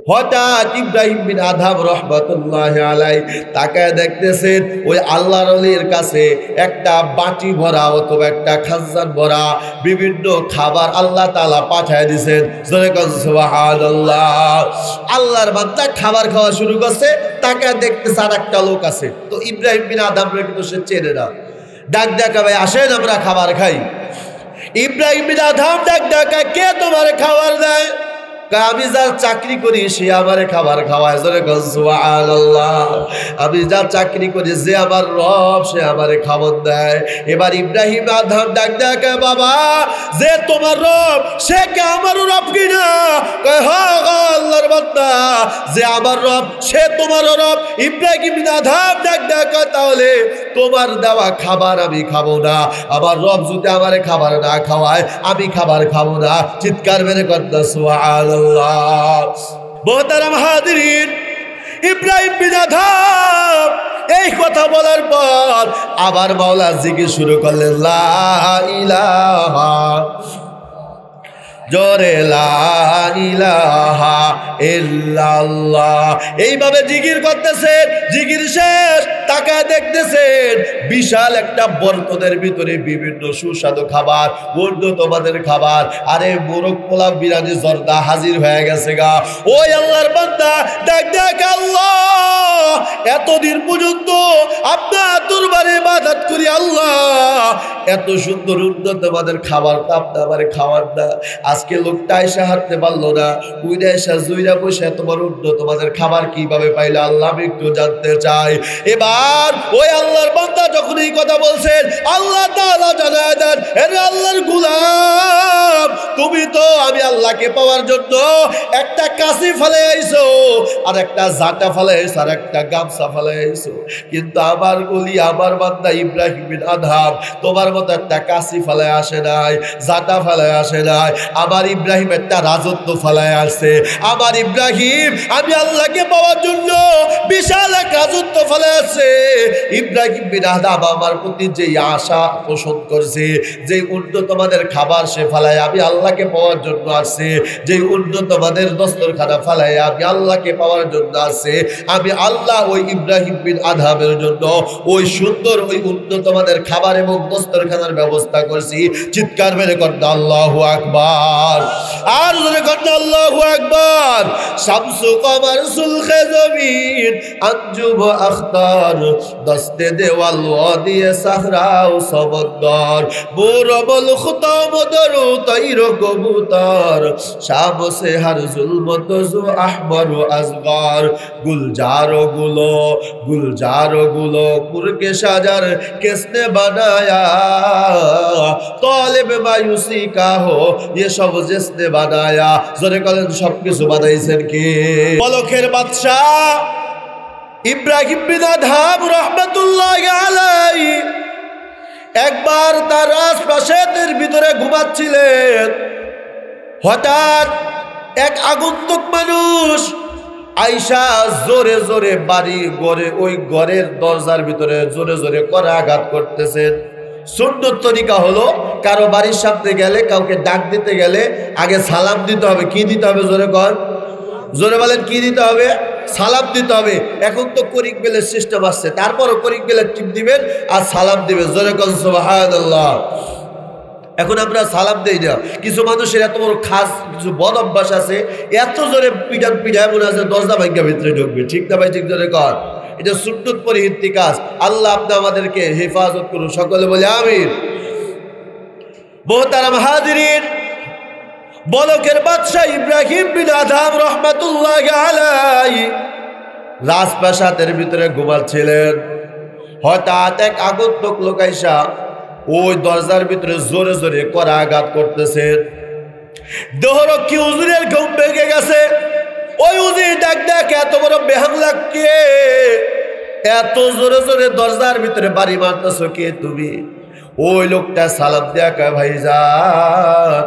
হঠাৎ ইব্রাহিম বিন আদহাম রহমাতুল্লাহি আলাইহি তাকায় দেখতেছেন ওই আল্লাহর ওলির কাছে একটা বাটি ভরা অথবা একটা খানজান ভরা বিভিন্ন খাবার আল্লাহ তাআলা পাঠায় দিয়েছেন। জোরে কোন সুবহানাল্লাহ। আল্লাহর বান্দা খাবার খাওয়া শুরু করছে, তাকায় দেখতেছে আর একটা লোক আছে। তো ইব্রাহিম বিন আদহামকে কিন্তু সে চেনে না। ডাক ডাকা, ভাই আসেন আমরা খাবার খাই। ইব্রাহিম বিন আদহাম ডাক ডাকা, কে তোমার খাবার দেয়? আমি যার চাকরি করি সে আমার খাবার খাওয়ায়। জোরে কোন সুবহানাল্লাহ। আমি যার চাকরি করি যে আমার রব সে আমার খাবার দেয়। এবার ইব্রাহিম আদহাম ডাক ডাকে, বাবা যে তোমার রব সে কে আমার রব কিনা? কয় হ্যাঁ আল্লাহর বান্দা, যে আমার রব সে তোমার রব। ইব্রাহিম আদহাম ডাক ডাকে, তাহলে তোমার দেওয়া খাবার আমি খাবো না। আমার রব যদি আমার খাবার না খাওয়ায় আমি খাবার খাবো না। চিৎকার মেরে কথা সুবহানাল্লাহ। মুহতারাম হাজিরিন, ইব্রাহিম বিন আদহাম এই কথা বলার পর আবার মাওলা জিকির শুরু করলেন, লা ইলাহা, জোরে লা ইলাহা ইল্লাল্লাহ। এইভাবে জিকির করতেছেন। জিকির শেষ, তাকায় দেখতেছেন বিশাল একটা বরকতের ভিতরে বিভিন্ন সুস্বাদু খাবার, উন্নতমানের খাবার। আরে মোরগ পোলাও বিরিয়ানি জর্দা হাজির হয়ে গেছে গা। ওই আল্লাহর বান্দা ডাক ডাক, আল্লাহ এতদিন পর্যন্ত আপনার দরবারে ইবাদত করি, আল্লাহ এত সুন্দর উন্নতমানের খাবার তো আপনি আমার খাবার না। আজকে লোকটা এসে হাঁটতে পারলো না, উইরা এসে জুইরা বসে তোমার উন্নতমানের খাবার কিভাবে পাইলো আল্লাহ আমি একটু জানতে চাই। এবার ওই আল্লাহর বান্দা যখন এই কথা বলছেন, আল্লাহ তাআলা জানায় দেন, এরে আল্লাহর গোলাম, তুমি তো আমি আল্লাহকে পাওয়ার জন্য একটা কাশি ফেলে আইছো, আর একটা জাটা ফেলে আইছো, আর একটা গামছা ফেলে আইছো। কিন্তু আমার বলি আমার বান্দা ইব্রাহিম বিন আদহাম তোমার মতো একটা কাশি ফেলে আসে নাই, জাটা ফেলে আসে নাই। আমার ইব্রাহিম একটা রাজত্ব ফেলায় আসছে। আমার ইব্রাহিম আমি আল্লাহকে পাওয়ার জন্য বিশাল এক রাজত্ব ফেলে আসছে। ইব্রাহিম বিন আদহাম আমার প্রতি যে আশা পোষণ করছে, যে উন্নতমানের খাবার সে ফেলায় আমি আল্লাহকে পাওয়ার জন্য আসছে, যে উন্নতমানের দস্তরখানা ফেলায় আমি আল্লাহকে পাওয়ার জন্য আসছে, আমি আল্লাহ ওই ইব্রাহিম বিন আদহামের জন্য ওই সুন্দর ওই উন্নতমানের খাবার এবং দস্তরখানার ব্যবস্থা করছি। চিৎকার মেরে করেন আল্লাহু আকবার। আর জোরে করেন আল্লাহু আকবার। শামসু কমার সুলখে জমিন আঞ্জুব আখতার দস্তে দেওয়াল ওয়াদিয়ে সাহরাও সমন্দর মুরবল খুতাম দরু তৈর কবুতর শাম সে হর জুলমত জু আহমর আজগর गुलजारो गुलो कुरके शाजर किसने बनाया तालिब मायूसी का हो ये सब जिसने बनाया। जोरे कलेन सब किछु बानाइছেন কে? পলকের বাদশা ইব্রাহিম বিন আদহাম রাহমাতুল্লাহি আলাইহি একবার তার রাজপ্রাসাদের ভিতরে ঘুমাচ্ছিলেন। হঠাৎ এক আগন্তুক মানুষ আয়েশা জোরে জোরে বাড়ি ঘরে ওই ঘরের দরজার ভিতরে জোরে জোরে করে আঘাত করতেছেন। সুন্নত তরিকা হলো কারো বাড়ির সামনে গেলে কাউকে ডাক দিতে গেলে আগে সালাম দিতে হবে। কি দিতে হবে? জোরে কর, জোরে বলেন কি দিতে হবে? সালাম দিতে হবে। এখন তো করিক বেলের সিস্টেম আসছে, তারপরও করিক বেলের টিপ দিবেন আর সালাম দিবেন। জোরে কর সুবহানাল্লাহ। এখন আমরা সালাম দেই না। কিছু মানুষের এত বড় খাস কিছু বদ অভ্যাস আছে, এত জোরে পিঠায় মনে আছে দরজা ভাঙ্গা ভিতরে ঢুকবে। ঠিক না ভাই? ঠিক জোরে কর। এটা সুন্নত পরিহিত কাজ। আল্লাহ আপনি আমাদেরকে হেফাজত করুন, সকলে বলে আমিন। মুহতারাম হাজিরিন, বলকের বাদশা ইব্রাহিম বিন আদহাম রাহমাতুল্লাহি আলাইহি রাজপ্রাসাদের ভিতরে ঘুমাচ্ছিলেন। হঠাৎ এক আগন্তুক লোক আইসা ওই দরজার ভিতরে জোরে জোরে করা আঘাত করতেছেন। দেহরক্ষী হুজুরের ঘুম ভেঙে গেছে। ওই হুজুর ডাক ডাক, এত বড় বেহাংলা কে? এত জোরে জোরে দরজার ভিতরে বাড়ি মারতেছ কে তুমি? ওই লোকটা সালাম দেয়া কয়, ভাইজান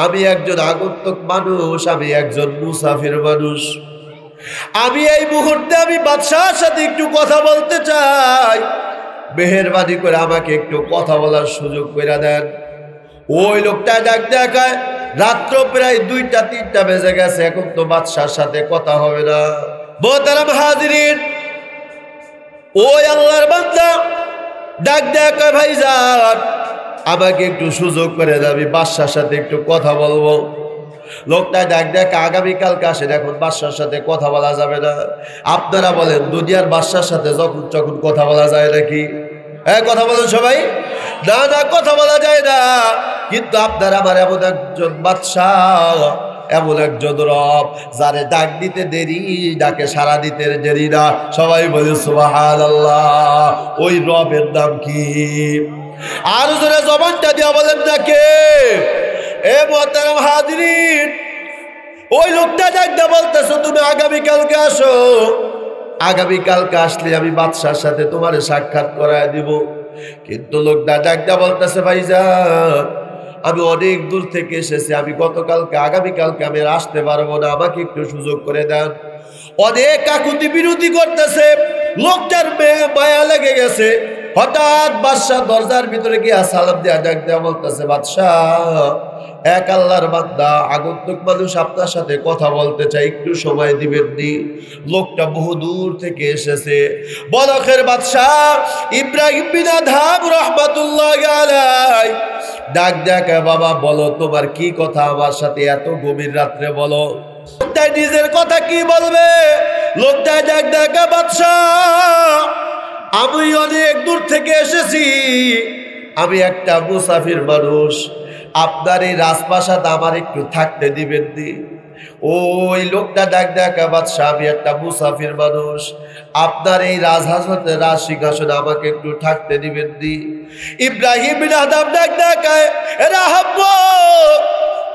আমি একজন আগন্তুক মানুষ, আমি একজন মুসাফির মানুষ, আমি এই মুহূর্তে আমি বাদশার সাথে একটু কথা বলতে চাই, মেহেরবানি করে আমাকে একটু কথা বলার সুযোগ করে দেন। ওই লোকটা ডাক দেখায়, রাত্র প্রায় 2টা-3টা বেজে গেছে, এখন তো বাদশার সাথে কথা হবে না। মোহতারাম হাজিরিন, ওই আল্লাহর বান্দা ডাক দেয়, কয় ভাইজান আমাকে একটু সুযোগ করে দেন, আমি বাদশার সাথে একটু কথা বলবো। লোকটা ডাক দেখ, আগামীকালকে আসেন, এখন বাদশার সাথে কথা বলা যাবে না। আপনারা বলেন দুনিয়ার বাদশার সাথে যখন কথা বলা যায় নাকি? হ্যাঁ, কথা বলেন সবাই। না না, কথা বলা যায় না। কিন্তু আপনার আমার এমন একজন বাদশাহ, এমন একজন রব, যারে ডাক দিতে দেরি, ডাকে সারা দিতে দেরি না। সবাই বলে সুবহানাল্লাহ। ওই রবের নাম কি? আর জোরে জবানটা দিয়া বলেন না কে? এ মুহতারাম হাজিরিন, ওই লোকটা ডাকতে বলতেছো তুমি আগামীকালকে আসো, আগামীকালকে আসলে আমি বাদশার সাথে তোমার সাক্ষাৎ করায় দিব। কিন্তু লোকটা ডাকতে বলতেছে ভাইজান আমি অনেক দূর থেকে এসেছি, আমি গতকালকে আগামীকালকে আমি আসতে পারবো না, আমাকে একটু সুযোগ করে দেন। অনেক কাকুতি বিরতি করতেছে, লোকটার মায়া লেগে গেছে। হঠাৎ বাদশাহ দরজার ভিতরে গিয়া সালাম দিয়া ডাক দেয়া বলতেছে, বাদশাহ এক আল্লাহর বান্দা আগন্তুক মানুষ আপনার সাথে কথা বলতে চাই, একটু সময় দিবেন নি? লোকটা বহু দূর থেকে এসেছে। বলখের বাদশাহ ইব্রাহিম বিন আদহাম রাহমাতুল্লাহি আলাইহি ডাক দেয়া, বাবা বলো তোমার কি কথা আমার সাথে এত গভীর রাত্রে বলো। লোকটা নিজের কথা কি বলবে? লোকটা ডাক দেয়া, বাদশাহ আমি অনেক দূর থেকে এসেছি, আমি একটা মুসাফির মানুষ, আপনার এই রাজপ্রাসাদ আমার একটু থাকতে দিবেন নি? ওই লোকটা ডাক দেখা, বাদশাহ আমি একটা মুসাফির মানুষ, আপনার এই রাজহাজতে রাজ সিংহাসনে আমাকে একটু থাকতে দিবেন নি? ইব্রাহিম বিন আদহাম ডাক দেখায়, এরা হাব্ব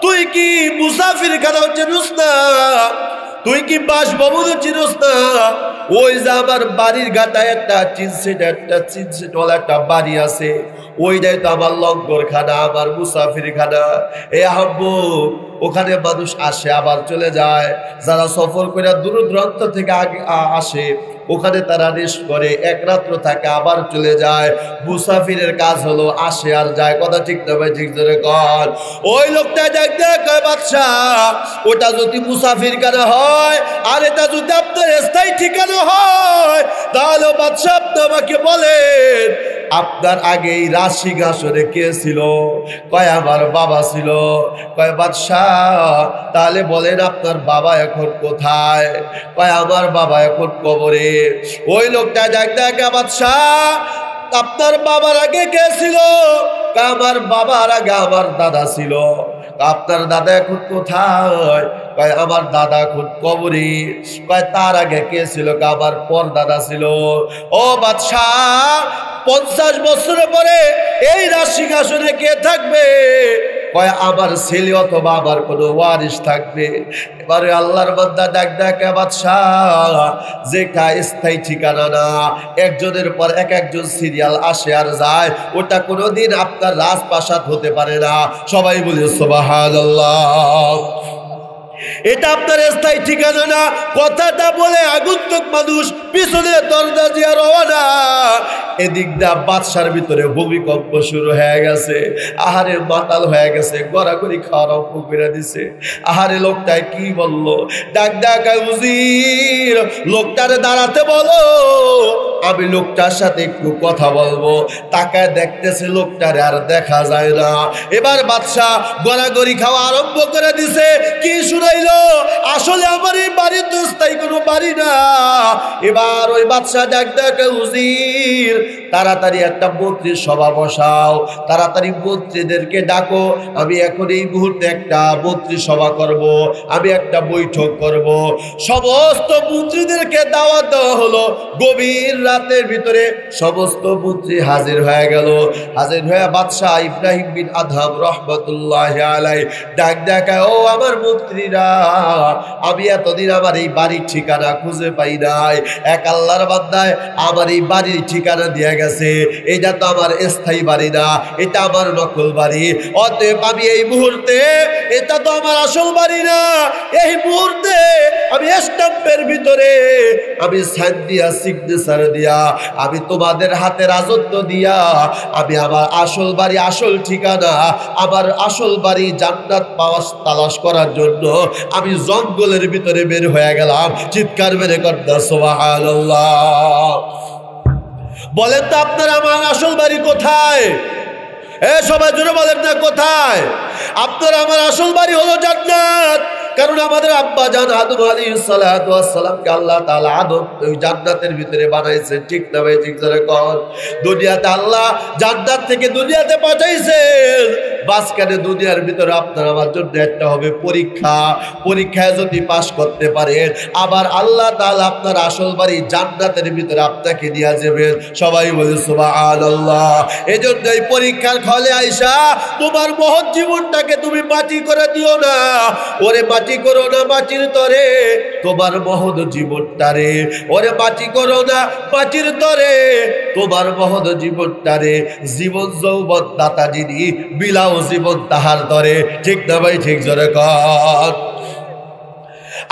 তুই কি মুসাফির খানাও চিনিস না? তুই কি বাসভবনও চিনিস না? ওই যে আমার বাড়ির গাটায় একটা চিনসেটওয়ালা একটা বাড়ি আছে, ওইটাই তো আমার লঙ্গর খানা, আমার মুসাফির খানা। এ আব্বু ওখানে মানুষ আসে আবার চলে যায়, যারা সফর করে দূর দূরান্ত থেকে আসে ওখানে তারা রেস্ট করে, এক রাত্র থাকে আবার চলে যায়। মুসাফিরের কাজ হলো আসে আর যায়। কথা ঠিক না ভাই? ঠিক ধরে কর। ওই লোকটা দেখতে কয়, বাদশাহ ওটা যদি মুসাফির খানা হয় আর এটা যদি আপনার স্থায়ী ঠিকানা হয়, তাহলে বাদশাহ আপনি আমাকে বলেন আপনার আগে এই রাজ সিংহাসনে কে ছিল? কয় আমার বাবা ছিল। কয় বাদশাহ তাহলে বলেন আপনার বাবা এখন কোথায়? কয় আমার বাবা এখন কবরে। ওই লোকটা ডাক দেখা, বাদশাহ আপনার বাবার আগে কে ছিল? আমার বাবার আগে আমার দাদা ছিল। আপনার দাদা এখন কোথায়? কয় আমার দাদা এখন কবরে। কয় তার আগে কে ছিল? আমার পর দাদা ছিল। ও বাদশাহ 50 বছরের পরে এই রাজ সিংহাসনে কে থাকবে? কয় আমার ছেলে অথবা আমার কোনো ওয়ারিশ থাকবে। এবারে আল্লাহর বান্দা ডাক ডাকে, বাদশাহ যেটা স্থায়ী ঠিকানা না, একজনের পর একজন সিরিয়াল আসে আর যায়, ওটা কোনোদিন আপনার রাজপ্রাসাদ হতে পারে না। সবাই বলে সুবহানাল্লাহ। এটা আপনার স্থায়ী ঠিকানা না। কথাটা বলে আগন্তুক মানুষ পিছনে দরজা দিয়া রওনা। এদিক দা বাদশার ভিতরে ভূমিকম্প শুরু হয়ে গেছে। আহারে মাতাল হয়ে গেছে, গড়াগড়ি খাওয়া আরম্ভ করে দিছে। আহারে লোকটায় কি বললো? ডাক ডাকা, উজির লোকটারে দাঁড়াতে বলো, আমি লোকটার সাথে একটু কথা বলবো। তাকায় দেখতেছে লোকটারে আর দেখা যায় না। এবার বাদশা গড়াগড়ি খাওয়া আরম্ভ করে দিছে। কি শুনাইলো? আসলে আমার এই বাড়ি তো স্থায়ী কোনো বাড়ি না। এবার ওই বাদশা ডাক ডাকে, উজির তাড়াতাড়ি একটা মন্ত্রীর সভা বসাও, তাড়াতাড়ি মন্ত্রীদেরকে ডাকো, আমি এখন এই মুহূর্তে একটা মন্ত্রী সভা করব, আমি একটা বৈঠক করব। সমস্ত মন্ত্রীদেরকে দাওয়াত দেওয়া হলো। গভীর রাতের ভিতরে সমস্ত মন্ত্রী হাজির হয়ে গেল। হাজির হয়ে বাদশাহ ইব্রাহিম বিন আদহাম রাহমাতুল্লাহি আলাইহি ডাক দেখায়, ও আমার মন্ত্রীরা, আমি এতদিন আমার এই বাড়ির ঠিকানা ঠিকানা খুঁজে পাই নাই। এক আল্লাহর বান্দায় আমার এই বাড়ির ঠিকানা দিয়ে গেছে, এটা তো আমার স্থায়ী বাড়ি না, এটা আমার নকল বাড়ি। অতএব আমি এই মুহূর্তে, এটা তো আমার আসল বাড়ি না, এই মুহূর্তে আমি স্ট্যাম্পের ভিতরে আমি সাইন দিয়া, সিগনেচার দিয়া, আমি তোমাদের হাতে রাজত্ব দিয়া আমি আমার আসল বাড়ি, আসল ঠিকানা, আমার আসল বাড়ি জান্নাত পাওয়া তালাশ করার জন্য আমি জঙ্গলের ভিতরে বের হয়ে গেলাম। চিৎকার মেরে করতে সুবহানাল্লাহ। বলেন তো আপনারা আমার আসল বাড়ি কোথায়? সবাই জুড়ে বলেন না কোথায়? আপনারা আমার আসল বাড়ি হলো জান্নাত। কারণ আমাদের আব্বা জান আদম আলাইহিস সালাতু ওয়াস সালামকে আল্লাহ তাআলা আদম ওই জান্নাতের ভিতরে বানাইছেন, ঠিক না ভাই? ঠিক করে কর। দুনিয়াতে আল্লাহ জান্নাত থেকে দুনিয়াতে পাঠাইছেন, বাসখানে দুনিয়ার ভিতরে আপনার আমার জন্য একটা হবে পরীক্ষা। পরীক্ষায় যদি পাশ করতে পারেন, আবার আল্লাহ তাআলা আপনার আসল বাড়ি জান্নাতের ভিতরে আপনাকে নিয়ে যাবেন। সবাই বলে সুবহানাল্লাহ। এজন্য এই পরীক্ষার ফলে আয়েশা তোমার মহৎ জীবনটাকে তুমি মাটি করে দিও না। ওরে মাটি করো না মাটির তরে তোমার মহৎ জীবনটারে, ওরে মাটি করো না মাটির তরে তোমার মহৎ জীবনটারে। জীবন যৌবন দাতা যিনি, বিলাও জীবন তাহার তরে। ঠিক না ভাই? ঠিক জোরে কর।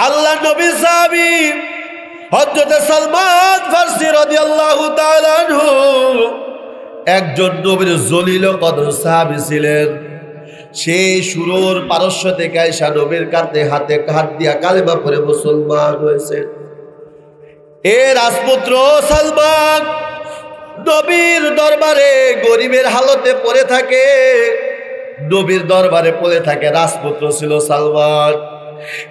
আল্লাহ নবী সাহাবী হযরত সালমান ফারসি রাদিয়াল্লাহু তাআলা আনহু একজন নবীর জলিল কদর সাহাবী ছিলেন। সেই সুরর পারস্য থেকে আয়েশা নবীর কাঁধে হাতে হাত দিয়া কালেমা পড়ে মুসলমান হয়েছে। এ রাজপুত্র সালমান নবীর দরবারে গরিবের হালতে পড়ে থাকে, নবীর দরবারে পড়ে থাকে। রাজপুত্র ছিল সালমান।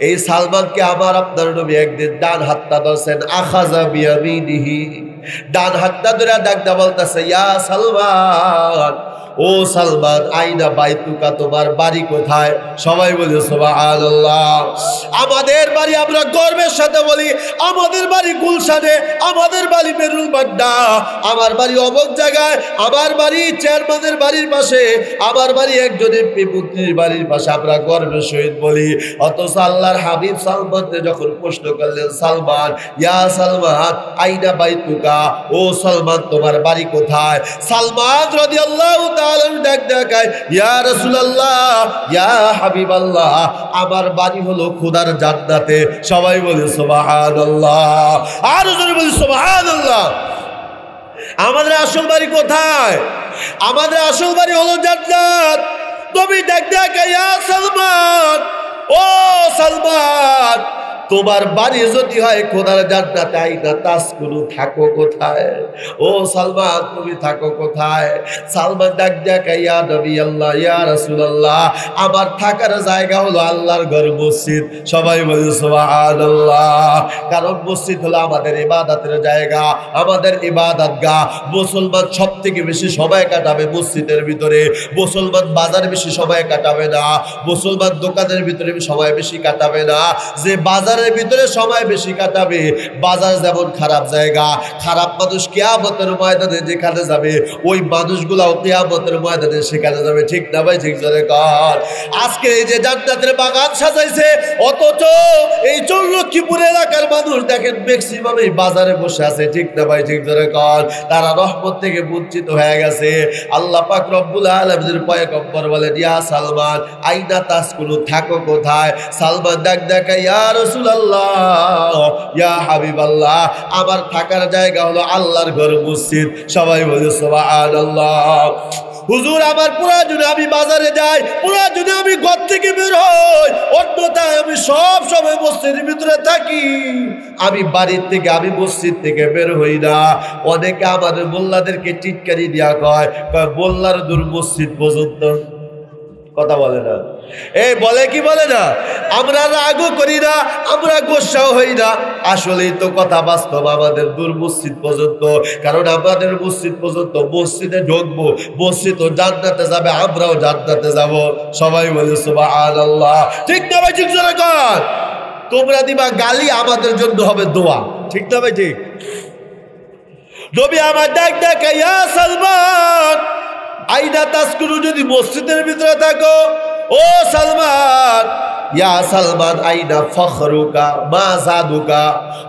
এই সালমানকে আমার আপনার নবী একদিন ডান হাতটা ধরছেন, আখাযা বিয়ামিনিহি, ডান হাতটা ধরে ডাকতে বলতেছে, ইয়া সালমান, ও সালমান, আইনা বাইতুকা, তোমার বাড়ি কোথায়? সবাই বলে সুবহানাল্লাহ। আমাদের বাড়ি আমরা গর্বের সাথে বলি, আমাদের বাড়ি গুলশানে, আমাদের বাড়ি বেরুলবাড্ডা, আমার বাড়ি অমুক জায়গায়, আমার বাড়ি চেয়ারম্যানের বাড়ির পাশে, আমার বাড়ি একজন এমপি মন্ত্রীর বাড়ির পাশে, আমরা গর্বের সহিত বলি। অথচ আল্লাহর হাবিব সালমানকে যখন প্রশ্ন করলেন, সালমান, ইয়া সালমান, আইনা বাইতুকা, ও সালমান তোমার বাড়ি কোথায়? সালমান রাদিয়াল্লাহু তাআলা ডাক দেখায়, ইয়া রাসূলুল্লাহ, ইয়া হাবিবাল্লাহ, আমার বাড়ি হলো খোদার জান্নাতে। সবাই বলে সুবহানাল্লাহ। আর জোরে বলি সুবহানাল্লাহ। আমাদের আসল বাড়ি কোথায়? আমাদের আসল বাড়ি হলো জান্নাত। তুমি ডাক দেখায়, ইয়া সালমান, ও সালমান, তোমার বাড়ি যদি হয় খোদার জান্নাতে, আইনা তাসকুনু, থাকো কোথায়? ও সালমান, তুমি থাকো কোথায়? সালমান ডাক দেখায়, ইয়া নবী আল্লাহ, ইয়া রাসূলুল্লাহ, আমার থাকার জায়গা হলো আল্লাহর ঘর, মসজিদ। সবাই বলে সুবহানাল্লাহ। কারণ মসজিদ হলো আমাদের ইবাদতের জায়গা, আমাদের ইবাদতগাহ। মুসলমান সব থেকে বেশি সময় কাটাবে মসজিদের ভিতরে। মুসলমান বাজারে বেশি সময় কাটাবে না, মুসলমান দোকানের ভিতরে সময় বেশি কাটাবে না। যে বাজার ভিতরে সময় বেশি কাটাবে, বাজার যেমন খারাপ জায়গা, খারাপ মানুষ কিয়ামতের ময়দানে যেখানে যাবে, ওই মানুষগুলাও কিয়ামতের ময়দানে সেখানে যাবে। ঠিক না ভাই? ঠিক জোরে কর। আজকে এই যে জান্নাতের বাগান সাজাইছে, অথচ এই চৌলক্ষীপুর এলাকার মানুষ দেখেন ম্যাক্সিমাম এই বাজারে বসে আছে। ঠিক না ভাই? ঠিক জোরে কর। তারা রহমত থেকে বঞ্চিত হয়ে গেছে। আল্লাহ পাক রব্বুল আলামিনের পয়গম্বর বলেন, ইয়া সালমান, আইনা তাসকুনু, থাকো কোথায়? সালমান ডাক দেখায়, ইয়া রাসূলুল্লাহ, ইয়া হাবিবাল্লাহ, আমার থাকার জায়গা হলো আল্লাহর ঘর, মসজিদ। সবাই বলে সুবহানাল্লাহ। হুজুর, আমার প্রয়োজনে আমি বাজারে যাই, প্রয়োজনে আমি ঘর থেকে বের হই, অন্যথায় আমি সব সময় মসজিদের ভিতরে থাকি। আমি বাড়ির থেকে, আমি মসজিদ থেকে বের হই না। অনেকে আমাদের মোল্লাদেরকে টিটকারি দিয়া কয়, মোল্লার দূর মসজিদ পর্যন্ত। কথা বলে না, এই বলে কি বলে না? আমরা রাগও করি না, আমরা গোসাও হই না। আসলেই তো কথা বাস্তব, আমাদের দূর মসজিদ পর্যন্ত। কারণ আমাদের মসজিদ পর্যন্ত, মসজিদে ঢুকবো, মসজিদ ও জান্নাতে যাবে, আমরাও জান্নাতে যাব। সবাই বলে সুবহানাল্লাহ। ঠিক না ভাই? ঠিক জোরে কর। তোমরা দিবা গালি, আমাদের জন্য হবে দোয়া। ঠিক না ভাই? ঠিক। নবী আমার ডাক ডাকে, ইয়া সালমান, আইনা তাসকুনু, যদি মসজিদের ভিতরে থাকো, ও সালমান, ইয়া সালমান আইনা ফখরুকা মা জাদুকা,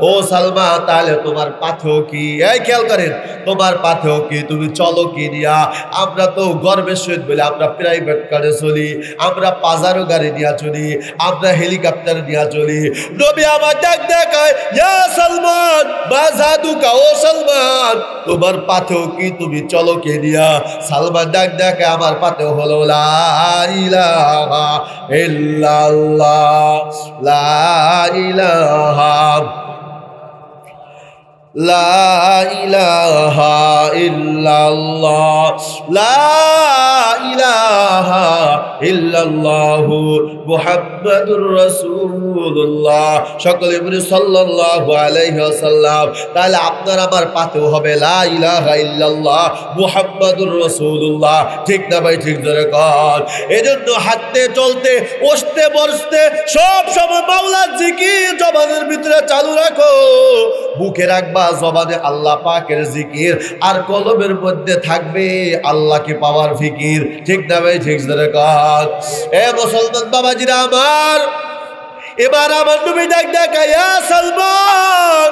ও সালমান তাহলে তোমার পাথেয় কি? এই খেয়াল করেন, তোমার পাথেয় কি? তুমি চলো কি নিয়া? আমরা তো গর্বের সহিত বলি আমরা প্রাইভেট কারে চলি, আমরা পাজারো গাড়ি নিয়ে চলি, আমরা হেলিকপ্টার নিয়ে চলি। নবী আমার ডাক দেখায়, ইয়া সালমান মা জাদুকা, ও সালমান তোমার পাথেয় কি? তুমি চলো কে নিয়া? সালমান ডাক দেখায়, আমার পাথেয় হলো লা ইলাহা ইল্লাল্লাহ, লা ইলাহা লা ইলাহা ইল্লাল্লাহ, লা ইলাহা ইল্লাল্লাহু মুহাম্মাদুর রাসূলুল্লাহ। সকলে বলি সাল্লাল্লাহু আলাইহি ওয়াসাল্লাম। তাহলে আপনার আমার পাথেয় হবে লা ইলাহা ইল্লাল্লাহ মুহাম্মাদুর রাসূলুল্লাহ। ঠিক না ভাই? ঠিক জোরে কর। এজন্য হাঁটতে চলতে বসতে বসতে সব সময় মাওলার জিকির জবানের ভিতরে চালু রাখো। বুকে রাখবা জবানে আল্লাহ পাকের জিকির, আর কলবের মধ্যে থাকবে আল্লাহকে পাওয়ার ফিকির। ঠিক না ভাই? ঠিক জোরে কর। এ মুসলমান বাবাজিরা আমার, এবার আমার নবী ডাক দেখায়, ইয়া সালমান,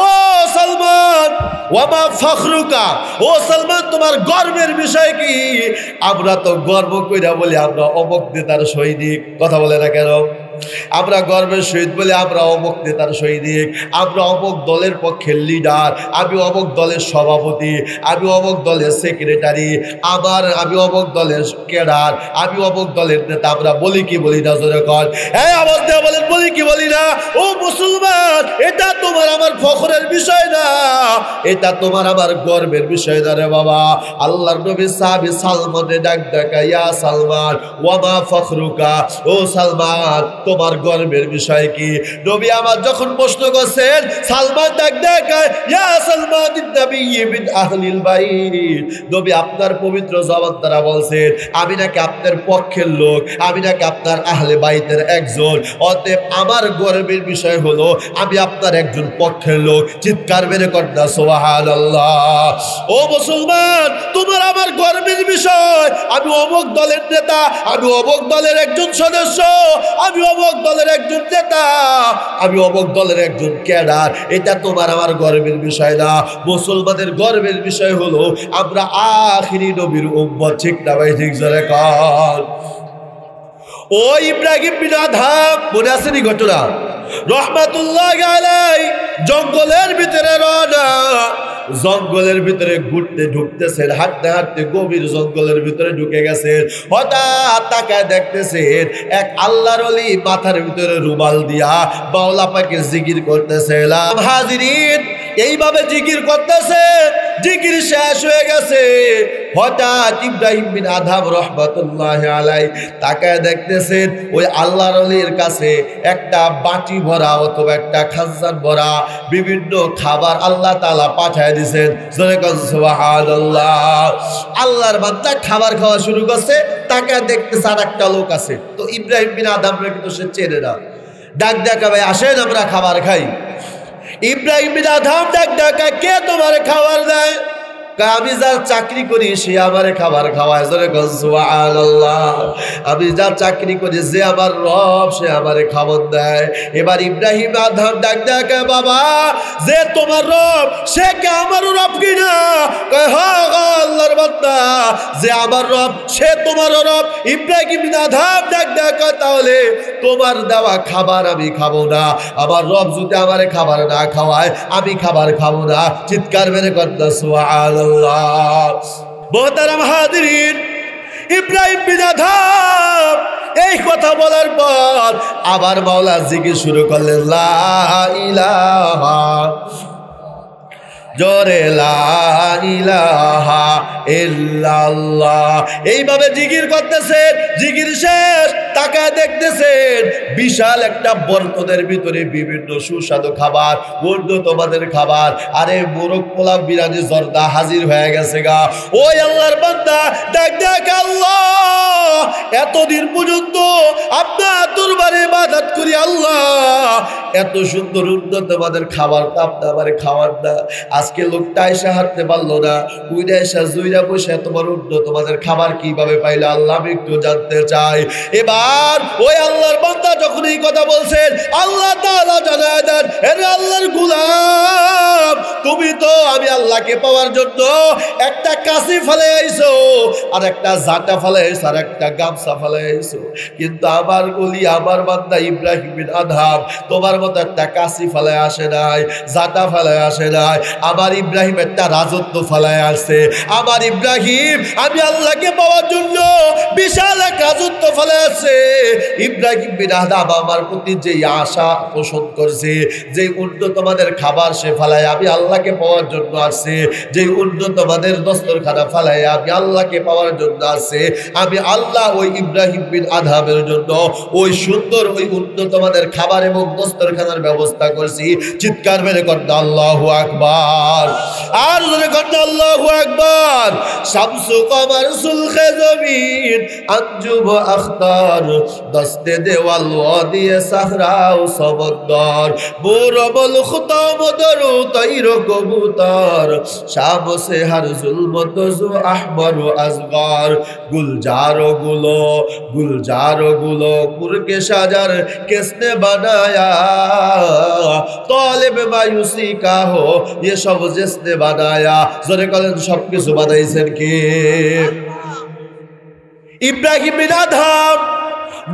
ও সালমান ওয়ামা ফখরুকা, ও সালমান তোমার গর্বের বিষয় কি? আমরা তো গর্ব কইরা বলি আমরা অমুক নেতার সৈনিক। কথা বলে না কেন? আমরা গর্বের সহিত বলে আমরা অমুক নেতার সৈনিক, আমরা অমুক দলের পক্ষের লিডার, আমি অমুক দলের সভাপতি, আমি অমুক দলের সেক্রেটারি, আমি অমুক দলের ক্যাডার, আমি অমুক দলের নেতা। আমরা বলি কি বলি না? জোরে কর। এই আওয়াজ দিয়ে বলেন, বলি কি বলি না? ও মুসলমান, এটা তোমার আমার ফখরের বিষয় না, এটা তোমার আমার গর্বের বিষয় না রে বাবা। আল্লাহর নবী সাহাবী সালমানে ডাক দেখা, ইয়া সালমান ওয়ামা ফখরুকা, ও সালমান তোমার গর্বের বিষয় কি? নবী আমার যখন প্রশ্ন করছেন, সালমান ডাক দেখায়, ইয়া সালমান নবী মিন আহলিল বাইত, নবী আপনার পবিত্র জবান দ্বারা বলছেন আমি নাকি আপনার পক্ষের লোক, আমি নাকি আপনার আহলে বাইতের একজন, অতএব আমার গর্বের বিষয় হলো আমি আপনার একজন পক্ষের লোক। চিৎকার মেরে কন্যা সুবহানাল্লাহ। ও মুসলমান, তোমার আমার গর্বের বিষয় আমি অমুক দলের নেতা, আমি অমুক দলের একজন সদস্য, আমি অমুক দলের একজন নেতা, আমি অমুক দলের একজন ক্যাডার, এটা তোমার আমার গর্বের বিষয় না। মুসলমানের গর্বের বিষয় হলো আমরা আখিরি নবীর উম্মত। ঠিক না ভাই? ঠিক জোরে কর। ও ইব্রাহিম বিন আদহাম, মনে আছে নি ঘটনা? রহমাতুল্লাহি আলাইহি জঙ্গলের ভিতরে রওনা, জঙ্গলের ভিতরে ঘুরতে ঢুকতেছেন, হাঁটতে হাঁটতে গভীর জঙ্গলের ভিতরে ঢুকে গেছেন। হঠাৎ তাকায় দেখতেছেন এক আল্লাহর ওলি মাথার ভিতরে রুমাল দিয়া মাওলা পাকের জিকির করতেছে। হাজিরিন, এইভাবে জিকির করতেছে, জিকির শেষ হয়ে গেছে। হঠাৎ ইব্রাহিম বিন আদহাম রহমাতুল্লাহি আলাইহি তাকায় দেখতেছেন ওই আল্লাহর ওলির কাছে একটা বাটি ভরা অথবা একটা খানজান ভরা বিভিন্ন খাবার আল্লাহ তাআলা পাঠায় দিয়েছেন। জোরে কোন সুবহানাল্লাহ। আল্লাহর বান্দা খাবার খাওয়া শুরু করছে, তাকায় দেখতেছে আর একটা লোক আছে। তো ইব্রাহিম বিন আদহামকে কিন্তু সে চেনে না। ডাক ডাকা, ভাই আসেন আমরা খাবার খাই। ইব্রাহিম বিন আদহাম ডাক ডাকা, কে তোমার খাবার দেয়? আমি যার চাকরি করি সে আমারে খাবার খাওয়ায়। জোরে কোন সুবহানাল্লাহ। আমি যার চাকরি করি যে আমার রব সে আমারে খাবার দেয়। এবার ইব্রাহিম আদহাম ডাক ডাকে, বাবা যে তোমার রব সে কে আমারও রব কিনা? কয় হ্যাঁ আল্লাহর বান্দা, যে আমার রব সে তোমারও রব। ইব্রাহিম আদহাম ডাক ডাকে, তাহলে তোমার দেওয়া খাবার আমি খাবো না, আমার রব যদি আমারে খাবার না খাওয়ায় আমি খাবার খাবো না। চিৎকার মেরে কন্যা সুবহানাল্লাহ। মোহতারাম হাজিরিন, ইব্রাহিম বিন আদহাম এই কথা বলার পর আবার মাওলা জিকির শুরু করলেন, লা ইলাহা, জোরে লা ইলাহা ইল্লাল্লাহ। এইভাবে জিকির করতেছেন, জিকির শেষ তাকায় দেখতেছেন বিশাল একটা বরকতের ভিতরে বিভিন্ন সুস্বাদু খাবার, বন্ধু তোমাদের খাবার। আরে মোরগ পোলাও বিরানি জর্দা হাজির হয়ে গেছে গা। ওই আল্লাহর বান্দা ডাক ডাক, আল্লাহ এতদিন পর্যন্ত আপনার দরবারে ইবাদত করি, আল্লাহ এত সুন্দর উন্নত তোমাদের খাবার তো আপনি আমার খাওয়ার না। আজকে লোকটা এসে হাঁটতে পারলো না, উইরা এসে জুইরা বসে এত বড় উন্নত তোমাদের খাবার কিভাবে পাইলে আল্লাহ আমি একটু জানতে চাই। এবার ওই আল্লাহর বান্দা যখন এই কথা বলছেন, আল্লাহ তাআলা জানায় দেন, আরে আল্লাহর গোলাম, তুমি তো আমি আল্লাহকে পাওয়ার জন্য একটা কাশি ফেলে আইছো, আর একটা জাটা ফেলে আইছো, আর একটা গামছা ফেলে আইছো, কিন্তু আমার বলি আমার বান্দা ইব্রাহিম বিন আদহাম তোমার মতো একটা কাশি ফেলে আসে নাই, জাটা ফেলে আসে নাই। আমার ইব্রাহিম একটা রাজত্ব ফেলায় আসছে। আমার ইব্রাহিম আমি আল্লাহকে পাওয়ার জন্য বিশাল এক রাজত্ব ফেলে আসছে। ইব্রাহিম বিন আদহাম আমার প্রতি যে আশা পোষণ করছে, যে উন্নত তোমাদের খাবার সে ফেলায় আমি আল্লাহকে পাওয়ার জন্য আসছে, যে উন্নত তোমাদের দস্তরখানা ফেলায় আমি আল্লাহকে পাওয়ার জন্য আসছে, আমি আল্লাহ ওই ইব্রাহিম বিন আদহামের জন্য ওই সুন্দর ওই উন্নত তোমাদের খাবার এবং দস্তরখানার ব্যবস্থা করছি। চিৎকার মেরে করতে আল্লাহু আকবার, আর জোরে করতে আল্লাহু আকবার। শামসু কমার সুলখে জমিন আঞ্জুম আখতার দস্তে দেওয়াল ওয়াদিয়ে সাহরাও সমন্দর বুরবল খুতাম দরু তৈর কবুতর শাম সে হর জুলমত জু আহমর আজগর गुलजारो गुलो कुरके साजार किसने बनाया तालिब मायूसी का हो ये सब जिसने बनाया जोरे कलें सब किसु बनाइছেন কে ইব্রাহিম বিন আদহাম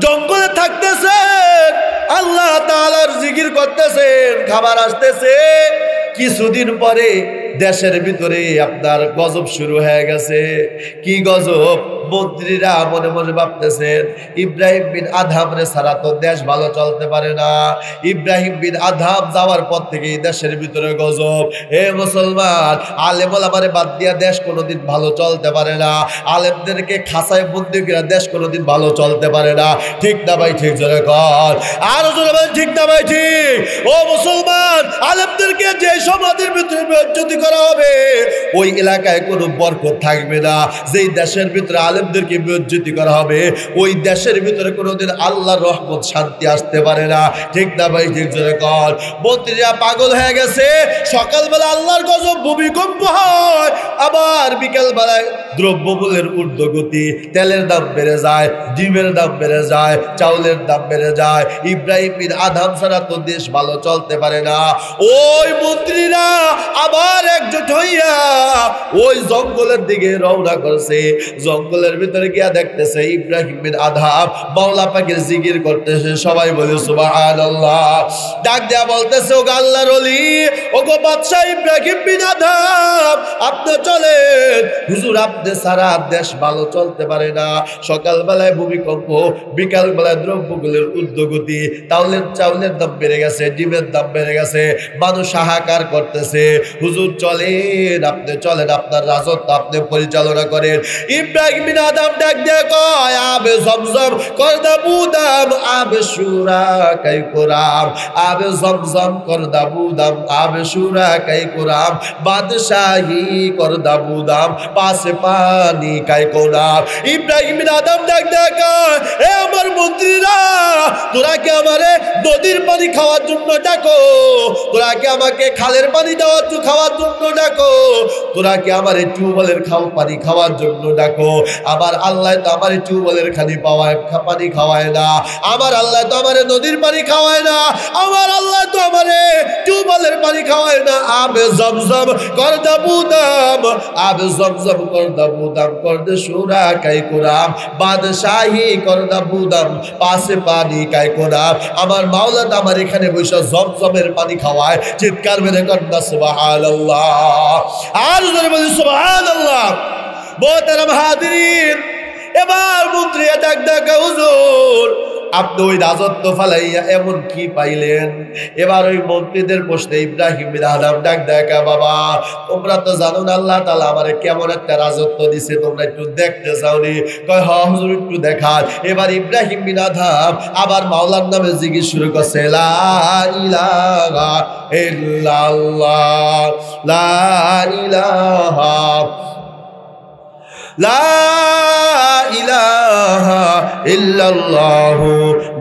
জঙ্গলে থাকতেছেন আল্লাহ তাআলার জিকির করতেছেন খাবার আসতেছে কিছুদিন পরে দেশের ভিতরে আপনার গজব শুরু হয়ে গেছে কি গজব মন্ত্রীরা মনে মনে ভাবতেছেন ইব্রাহিম বিন আদহামরে ছাড়া তো দেশ ভালো চলতে পারে না ইব্রাহিম বিন আদহাম যাওয়ার পর থেকে দেশের ভিতরে গজব হে মুসলমান আলেম ওলামারে বাদ দিয়া দেশ কোনোদিন ভালো চলতে পারে না আলেমদেরকে খাঁচায় বন্দি করে দেশ কোনোদিন ভালো চলতে পারে না ঠিক না ভাই ঠিক জোরে কর আর জোরে ভাই ঠিক না ভাই ঠিক ও মুসলমান আলেমদেরকে যে সমাজের ভিতরে বেইজ্জতি করা হবে ওই এলাকায় কোনো বরকত থাকবে না যেই দেশের ভিতরে আলেমদেরকে বেইজ্জতি করা হবে ওই দেশের ভিতরে কোনোদিন আল্লাহর রহমত শান্তি আসতে পারে না ঠিক না ভাই ঠিক জোরে কর মন্ত্রীরা পাগল হয়ে গেছে সকালবেলা আল্লাহর গজব ভূমিকম্প হয় আবার বিকেলবেলায় দ্রব্যমূল্যের ঊর্ধ্বগতি তেলের দাম বেড়ে যায় ডিমের দাম বেড়ে যায় চাউলের দাম বেড়ে যায় ইব্রাহিম বিন আদহাম ছাড়া তো দেশ ভালো চলতে পারে না ওই মন্ত্রীরা আবার একজোট হইয়া ওই জঙ্গলের দিকে রওনা করছে জঙ্গলের ভিতরে গিয়া দেখতেছে ইব্রাহিম বিন আদহাম মাওলা পাকের জিকির করতেছে সবাই বলে সুবহানাল্লাহ ডাক দেয়া বলতেছে ও আল্লাহর ওলি ও গো বাদশা ইব্রাহিম বিন আদহাম আপনি চলেন হুজুর আপনি সারা দেশ ভালো চলতে পারে না সকালবেলায় ভূমিকম্প বিকালবেলায় দ্রব্যগুলোর ঊর্ধ্বগতি চাউলের দাম বেড়ে গেছে ডিমের দাম বেড়ে গেছে মানুষ হাহাকার করতেছে হুজুর চলেন আপনি চলেন আপনার রাজত্ব আপনি পরিচালনা করেন ইব্রাহিম বিন আদহাম ডাক দিয়ে কয় আবে জমজম করদা বুদাম আবে শুরা কাই কোরাম আবে জমজম করদা বুদাম আবে শুরা কাই কোরাম বাদশাহী করদা বুদাম পাশে পানি কাই কোরাম ইব্রাহিম বিন আদহাম ডাক দিয়ে কয় এ আমার মন্ত্রীরা তোরা কি আমারে নদীর পানি খাওয়ার জন্য ডাকো তোরা কি আমাকে খালের পানি খাওয়ার জন্য ডাকো তোরা কি আমার টিউবওয়েলের পানি খাওয়ার জন্য ডাকো আমার আল্লাহ তো আমার টিউবওয়েলের পানি খাওয়ায় না আমার আল্লাহ তো আমার নদীর পানি খাওয়ায় না আমার আল্লাহ তো আমার টিউবওয়েলের পানি খাওয়ায় না আবে জমজম কর দাবুদাম আবে জমজম কর দাবুদাম কর দে সুরা কাই কোরাম বাদশাহী কর দাবুদাম পাশে পানি কাই কোরাম আমার মাওলা তো আমার এখানে বসে জমজমের পানি খাওয়ায় চিৎকার মেরে কর না সুবহানাল্লাহ আর জোরে বলি সুবহানাল্লাহ মোহতারাম হাজিরিন এবার মন্ত্রী ডাক ডাক হুজুর আপনি ওই রাজত্ব ফালাইয়া এমন কি পাইলেন এবার ওই মন্ত্রীদের প্রশ্নে ইব্রাহিম বিন আদহাম ডাক দেখা বাবা তোমরা তো জানো না আল্লাহ তাআলা আমারে কেমন একটা রাজত্ব দিছে তোমরা একটু দেখতে চাওনি কয় হ্যাঁ হুজুর একটু দেখান এবার ইব্রাহিম বিন আদহাম আবার মাওলার নামে জিকির শুরু করছে লা ইলাহা ইল্লাল্লাহ লা ইলাহা লা ইলাহা ইল্লাল্লাহু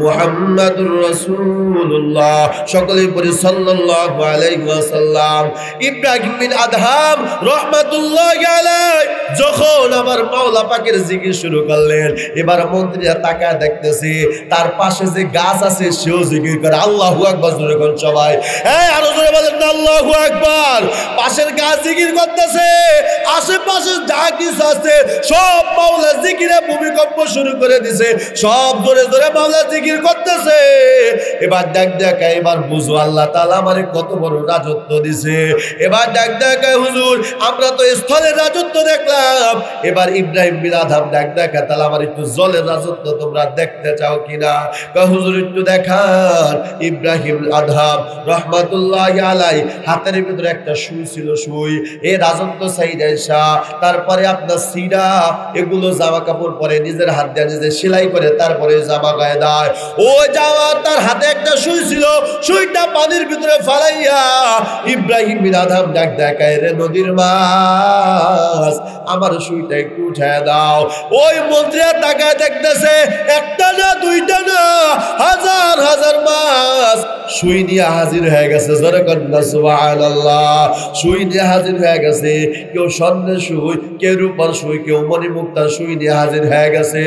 মুহাম্মাদুর রাসূলুল্লাহ। সকলেই পড়ি সাল্লাল্লাহু আলাইহি ওয়াসাল্লাম। ইব্রাহিম বিন আদহাম রাহমাতুল্লাহি আলাইহি যখন আমার মাওলা পাকের জিকির শুরু করলেন, এবার মন্ত্রীরা তাকায় দেখতেছে তার পাশে যে গাছ আছে সেও জিকির করে। আল্লাহু আকবার জোরে কোন সবাই, এই আরো জোরে বলেন না আল্লাহু আকবার। পাশের গাছ জিকির করতেছে, আশেপাশে যা কিছু আছে সব মাওলা জিকিরে ভূমিকম্প শুরু করে দিছে, সব জোরে জোরে মাওলা জিকির করতেছে। এবার ডাক দেখায়, এবার বুঝো আল্লাহ তাআলা আমারে কত বড় রাজত্ব দিছে। এবার ডাক দেখায়, হুজুর আমরা তো স্থলের রাজত্ব দেখলাম, এবার ইব্রাহিম বিন আদহাম ডাক দেখায়, তাহলে আমার একটু জলের রাজত্ব তোমরা দেখতে চাও কিনা? কয় হুজুর একটু দেখান। ইব্রাহিম আদহাম রহমাতুল্লাহি আলাইহি হাতের ভিতরে একটা সুই ছিল, সুই এই রাজত্ব সাইডাইসা, তারপরে আপনার সিরা এগুলো জামা কাপড় পরে নিজের হাত দিয়ে নিজে সেলাই করে তারপরে জামা গায়ে দেয়। ও জামা তার হাতে একটা সুই ছিল, সুইটা পানির ভিতরে ফালাইয়া ইব্রাহিম বিন আদহাম ডাক দেখায়, রে নদীর মাছ আমার সুইটা একটু উঠায় দাও। ওই মন্ত্রীরা তাকায় দেখতেছে, একটা না দুইটা না হাজার হাজার মাছ সুই নিয়ে হাজির হয়ে গেছে। জোরে কন্যা সুবহানাল্লাহ। সুই নিয়ে হাজির হয়ে গেছে, কেউ স্বর্ণের সুই, কেউ রূপার সুই, কেউ মণিমুক্তার সুই নিয়ে হাজির হয়ে গেছে।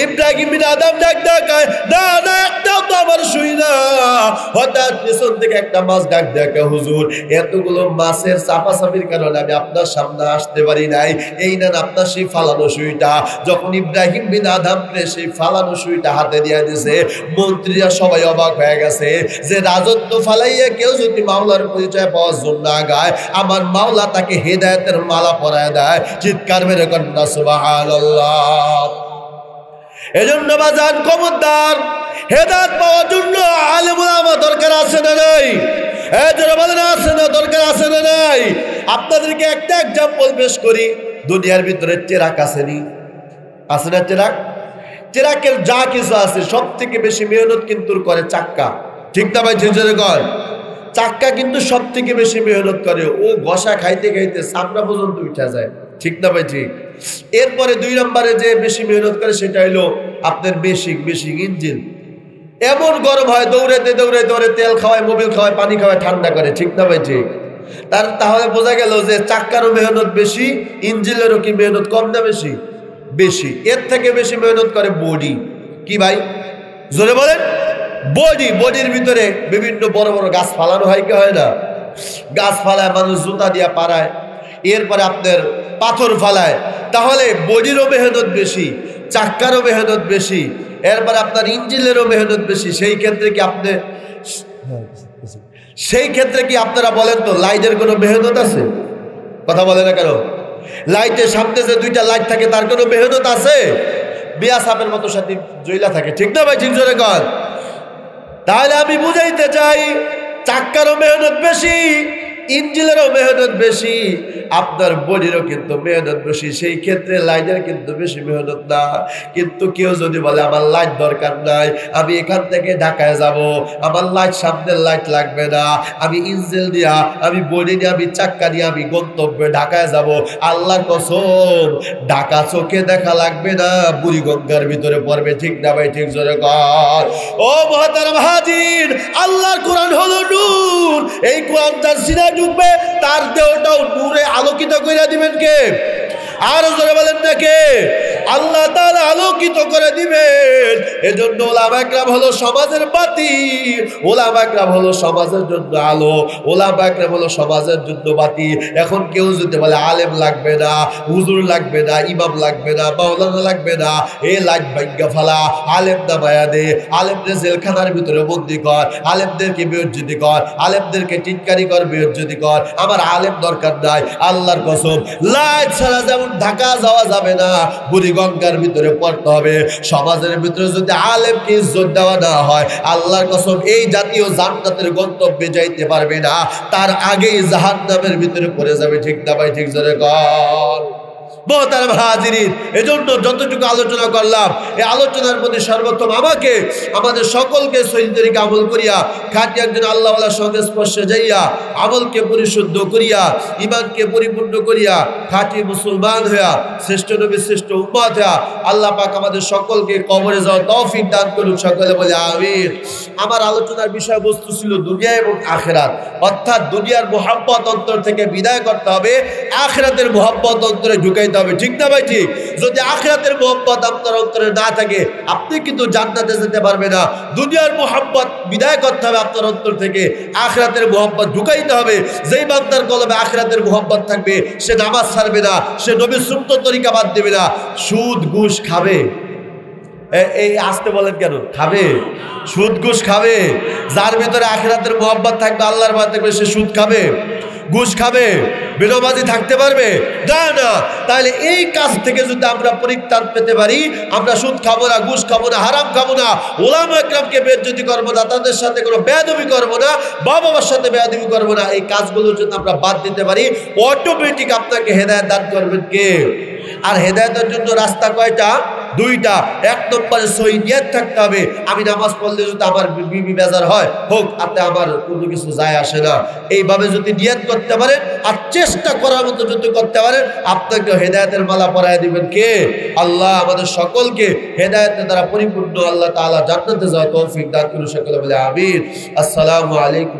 ইব্রাহিম বিন আদহাম ডাক দেখায়, না না একটাও তো আমার সুই না। হঠাৎ পেছন থেকে একটা মাছ ডাক দেখায়, হুজুর এতগুলো মাছের চাপাচাপির কারণে আমি আপনার সামনে আসতে পারি নাই, এই নেন আপনার সেই ফালানো সুইটা। যখন ইব্রাহিম বিন আদহাম সেই ফালানো সুইটা হাতে দিয়ে দিছে, মন্ত্রীরা সবাই অবাক হয়ে গেছে যে রাজত্ব ফালাইয়া কেউ যদি মাওলার পরিচয় পাওয়ার জন্য গায়, আমার মাওলা তাকে হেদায়েতের মালা পরায় দেয়। চিৎকার মেরে কন্যা সুবহানাল্লাহ। এজন্য বাজান খবরদার, হেদায়েত পাওয়ার জন্য আলেম ওলামা দরকার আছে না নাই? যারা বলেন আছে না, দরকার আছে না নাই? আপনাদেরকে একটা এক্সাম্পল পেশ করি। দুনিয়ার ভিতরে চেরাক আসেনি, আছে না চেরাক? চেরাকের যা কিছু আছে সব থেকে বেশি মেহনত কিন্তু করে চাক্কা, ঠিক না ভাই? ঝিঝরে কর চাক্কা কিন্তু সব থেকে বেশি মেহনত করে, ও ঘষা খাইতে খাইতে চামড়া পর্যন্ত উঠা যায়, ঠিক না ভাই? ঠিক। এরপরে দুই নম্বরে যে বেশি মেহনত করে সেটা হলো আপনার বেসিক ইঞ্জিন। এমন গরম হয়, দৌড়াইতে দৌড়াইতে দৌড়ে তেল খাওয়ায়, মোবিল খাওয়ায়, পানি খাওয়ায়, ঠান্ডা করে, ঠিক না ভাই? ঠিক। তাহলে বোঝা গেল যে চাক্কারও মেহনত বেশি, ইঞ্জিনেরও কি মেহনত কম না বেশি? বেশি। এর থেকে বেশি মেহনত করে বডি। কি ভাই জোরে বলেন? বডি। বডির ভিতরে বিভিন্ন বড় বড় গাছ ফালানো হয়, কি হয় না? গাছ ফালায়, মানুষ জুতা দিয়া পারায়, এরপরে আপনার পাথর ফালায়। তাহলে বডিরও মেহনত বেশি, চাক্কারও মেহনত বেশি, এরপরে আপনার ইঞ্জিনেরও মেহনত বেশি। সেই ক্ষেত্রে কি আপনারা বলেন তো লাইটের কোনো মেহনত আছে? কথা বলে না কেন? লাইটের সামনে যে দুইটা লাইট থাকে তার কোনো মেহনত আছে? বিয়া সাপের মতো সাথে জইলা থাকে, ঠিক না ভাই? ঠিক জোরে কর। তাহলে আমি বুঝাইতে চাই, চাক্কারও মেহনত বেশি, ইঞ্জিনেরও মেহনত বেশি, আপনার বডিরও কিন্তু মেহনত বেশি। সেই ক্ষেত্রে লাইটের কিন্তু বেশি মেহনত না। কিন্তু কেউ যদি বলে আমার লাইট দরকার নাই, আমি এখান থেকে ঢাকায় যাব, আমার লাইট সামনের লাইট লাগবে না, আমি ইঞ্জিন দিয়া, আমি বডি নিয়ে, আমি চাক্কা নিয়ে আমি গন্তব্যে ঢাকায় যাব, আল্লাহর কসম ঢাকা চোখে দেখা লাগবে না, বুড়িগঙ্গার ভিতরে পড়বে, ঠিক না ভাই? ঠিক জোরে কর। ও মুহতারাম হাজির, আল্লাহর কোরআন হলো নূর। এই কোরআন তার সিনায় ঢুকবে, তার দেহটাও নূরে আলোকিত করে দিবেন কে? আরো জোরে বলেন না কে? আল্লাহ তাআলা আলোকিত করে দিবেন। এজন্য ওলামা একরাম হলো সমাজের বাতি, ওলামা একরাম হলো সমাজের জন্য আলো, ওলামা একরাম হলো সমাজের জন্য বাতি। এখন কেউ যদি বলে আলেম লাগবে না, হুজুর লাগবে না, ইমাম লাগবে না, মাওলানা লাগবে না, এই লাইট ভাগ্যা ফালা, আলেম নামায়া দে, আলেমদের জেলখানার ভিতরে বন্দি কর, আলেমদেরকে বেইজ্জতি কর, আলেমদেরকে টিটকারি কর, বেইজ্জতি কর, আমার আলেম দরকার নাই। আল্লাহর কসম লাইট ছাড়া যেমন ঢাকা যাওয়া যাবে না, বুড়িগঙ্গার ভিতরে পড়তে হবে। সমাজের ভিতরে যদি আলেমকে ইজ্জত দেওয়া না হয়, আল্লাহর কসম এই জাতীয় জান্নাতের গন্তব্যে যাইতে পারবে না, তার আগেই জাহান্নামের ভিতরে পড়ে যাবে, ঠিক না ভাই? ঠিক জোরে কর। মোহতারাম হাজিরিন, এজন্য যতটুকু আলোচনা করলাম এই আলোচনার প্রতি সর্বপ্রথম আমাকে আমাদের সকলকে সহিহ তরিকা আমল করিয়া খাঁটি একজন আল্লাহওয়ালার সংস্পর্শে যাইয়া আমলকে পরিশুদ্ধ করিয়া ঈমানকে পরিপূর্ণ করিয়া খাঁটি মুসলমান হইয়া শ্রেষ্ঠ নবী শ্রেষ্ঠ উম্মত হইয়া আল্লাহ পাক আমাদের সকলকে কবরে যাওয়ার তৌফিক দান করুন। সকলে বলে আমিন। আমার আলোচনার বিষয়বস্তু ছিল দুনিয়া এবং আখিরাত, অর্থাৎ দুনিয়ার মুহাব্বত অন্তর থেকে বিদায় করতে হবে, আখিরাতের মুহাব্বত অন্তরে ঢুকাইতে হবে। ঠিক না ভাই? ঠিক। যদি আখিরাতের মুহাব্বত আপনার অন্তরে না থাকে আপনি কিন্তু জান্নাতে যেতে পারবে না। দুনিয়ার মুহাব্বত বিদায় করতে হবে আপনার অন্তর থেকে, আখিরাতের মুহাব্বত ঢুকাইতে হবে। যেই বান্দার কলবে আখিরাতের মুহাব্বত থাকবে সে নামাজ ছাড়বে না, সে নবীর সুন্নাত তরিকা বাদ দেবে না। সুদ ঘুষ খাবে, এই আসতে বলেন কেন? খাবে, সুদ ঘুষ খাবে। যার ভিতরে আখিরাতের মুহাব্বত থাকবে, আল্লাহর ভয় থাকবে, সে সুদ খাবে, ঘুষ খাবে, বেনামাজি থাকতে পারবে না। না, তাহলে এই কাজ থেকে যদি আমরা পরিত্রাণ পেতে পারি, আমরা সুদ খাবো না, ঘুষ খাবো না, হারাম খাবো না, ওলামা একরামকে বেইজ্জতি করবো না, তাদের সাথে কোনো বেয়াদবি করবো না, বাবার সাথে বেয়াদবি করবো না, এই কাজগুলোর জন্য আমরা বাদ দিতে পারি, অটোমেটিক আপনাকে হেদায়েত দান করবেন কে? আর হেদায়েতের জন্য রাস্তা কয়টা? দুইটা। এক নম্বরে সহি নিয়ত থাকতে হবে। আমি নামাজ পড়লে যদি আমার বিবি বেজার হয় হোক, তাতে আমার কোনো কিছু যায় আসে না। এইভাবে যদি নিয়ত করতে পারেন আর চেষ্টা করার মতো যদি করতে পারেন, আপনাকে হেদায়েতের মালা পরায় দিবেন কে? আল্লাহ আমাদের সকলকে হেদায়েতের দ্বারা পরিপূর্ণ আল্লাহ তাআলা জান্নাতে যাওয়ার তৌফিক দান করুন। সকলে বলে আমিন। আসসালামু আলাইকুম।